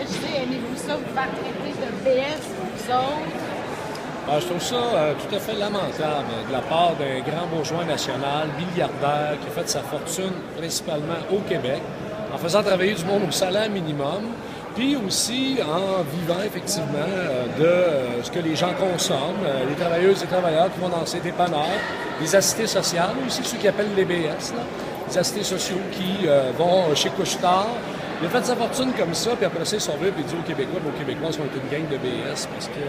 disais, aimez-vous ça, vous faire traiter de BS, vous autres? Je trouve ça tout à fait lamentable de la part d'un grand bourgeois national, milliardaire, qui a fait sa fortune principalement au Québec, en faisant travailler du monde au salaire minimum, puis aussi en vivant effectivement de ce que les gens consomment, les travailleuses et travailleurs qui vont dans ces dépanneurs, les assistés sociales, aussi ceux qui appellent les BS, là, les assistés sociaux qui vont chez Couche-Tard. Il a fait sa fortune comme ça, puis après ça, il s'en va et il dit aux Québécois, aux Québécois sont une gang de BS parce que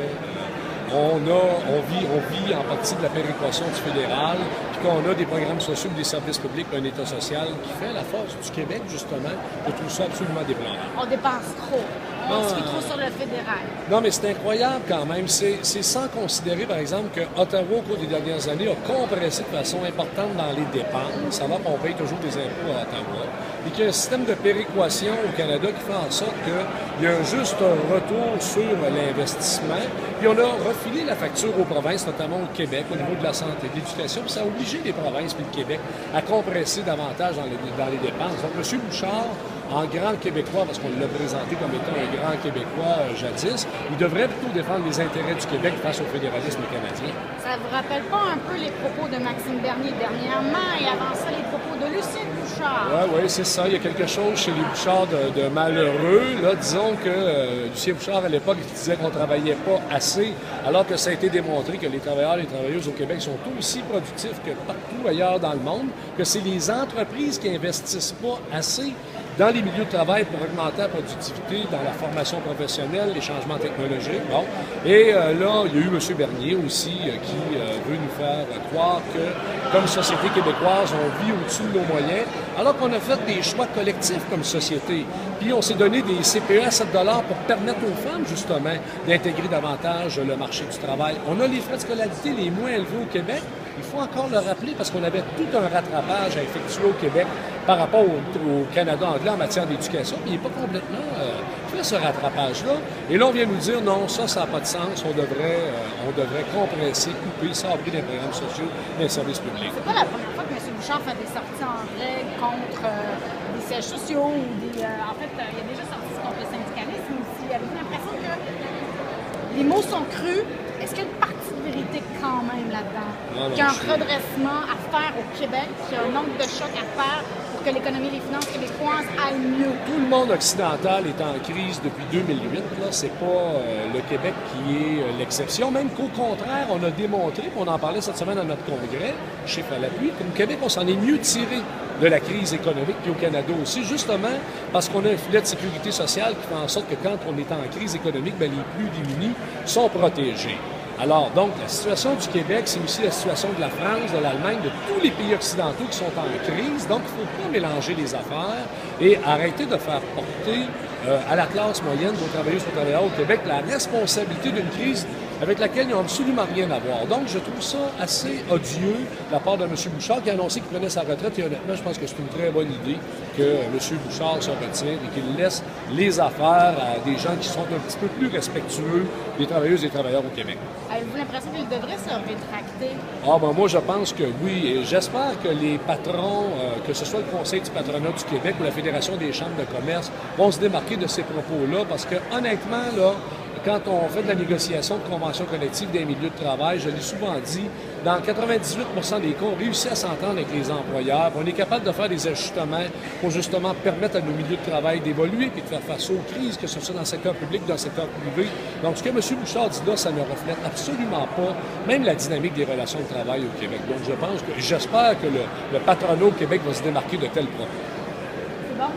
on vit en partie de la péréquation du fédéral, puis qu'on a des programmes sociaux, des services publics, un État social qui fait la force du Québec, justement. Je trouve ça absolument déplorable. On dépense trop. On se fait trop sur le fédéral. Non, mais c'est incroyable quand même. C'est sans considérer, par exemple, que Ottawa, au cours des dernières années, a compressé de façon importante dans les dépenses, alors qu'on paye toujours des impôts à Ottawa, et qu'il y a un système de péréquation au Canada qui fait en sorte qu'il y a un juste retour sur l'investissement. Puis on a refilé la facture aux provinces, notamment au Québec, au niveau de la santé et de l'éducation, puis ça a obligé les provinces et le Québec à compresser davantage dans les dépenses. Donc, M. Bouchard, en grand québécois, parce qu'on l'a présenté comme étant un grand québécois jadis, il devrait plutôt défendre les intérêts du Québec face au fédéralisme canadien. Ça vous rappelle pas un peu les propos de Maxime Bernier dernièrement et avant ça les propos de Lucien Bouchard? Oui, c'est ça. Il y a quelque chose chez les Bouchards de malheureux. Là, disons que Lucien Bouchard, à l'époque, disait qu'on ne travaillait pas assez, alors que ça a été démontré que les travailleurs et les travailleuses au Québec sont aussi productifs que partout ailleurs dans le monde, que c'est les entreprises qui investissent pas assez dans les milieux de travail pour augmenter la productivité, dans la formation professionnelle, les changements technologiques. Bon. Et là, il y a eu M. Bernier aussi qui veut nous faire croire que, comme société québécoise, on vit au-dessus de nos moyens, alors qu'on a fait des choix collectifs comme société. Puis on s'est donné des CPE à 7 $ pour permettre aux femmes, justement, d'intégrer davantage le marché du travail. On a les frais de scolarité les moins élevés au Québec. Il faut encore le rappeler parce qu'on avait tout un rattrapage à effectuer au Québec par rapport au Canada anglais en matière d'éducation. Il n'est pas complètement fait ce rattrapage-là. Et là, on vient nous dire non, ça n'a pas de sens. On devrait compresser, couper, sabrer les programmes sociaux et les services publics. C'est pas la première fois que M. Bouchard fait des sorties en règle contre des sièges sociaux ou des. En fait, il a déjà sorti contre le syndicalisme aussi. Avez-vous l'impression que les mots sont crus? Est-ce qu'il y a une partie de vérité quand même là-dedans? Qu'il y a un redressement à faire au Québec, qu'il y a un nombre de chocs à faire pour que l'économie et les finances québécoises aillent mieux? Tout le monde occidental est en crise depuis 2008. C'est pas le Québec qui est l'exception. Même qu'au contraire, on a démontré, on en parlait cette semaine à notre congrès, chiffre à l'appui, qu'au Québec, on s'en est mieux tiré de la crise économique, puis au Canada aussi, justement parce qu'on a un filet de sécurité sociale qui fait en sorte que quand on est en crise économique, bien, les plus démunis sont protégés. Alors, donc, la situation du Québec, c'est aussi la situation de la France, de l'Allemagne, de tous les pays occidentaux qui sont en crise. Donc, il ne faut pas mélanger les affaires et arrêter de faire porter à la classe moyenne, aux travailleuses et aux travailleurs au Québec, la responsabilité d'une crise avec laquelle ils n'ont absolument rien à voir. Donc, je trouve ça assez odieux de la part de M. Bouchard qui a annoncé qu'il prenait sa retraite. Et honnêtement, je pense que c'est une très bonne idée que M. Bouchard se retire et qu'il laisse les affaires à des gens qui sont un petit peu plus respectueux des travailleuses et des travailleurs au Québec. Avez-vous l'impression qu'il devrait se rétracter? Moi, je pense que oui. Et j'espère que les patrons, que ce soit le Conseil du patronat du Québec ou la Fédération des chambres de commerce, vont se démarquer de ces propos-là parce que, honnêtement, là, quand on fait de la négociation de conventions collectives des milieux de travail, je l'ai souvent dit, dans 98 des cas, on réussit à s'entendre avec les employeurs. On est capable de faire des ajustements pour justement permettre à nos milieux de travail d'évoluer et de faire face aux crises, que ce soit dans le secteur public ou dans le secteur privé. Donc, ce que M. Bouchard dit là, ça ne reflète absolument pas même la dynamique des relations de travail au Québec. Donc, j'espère que le patronat au Québec va se démarquer de tels propos. C'est bon.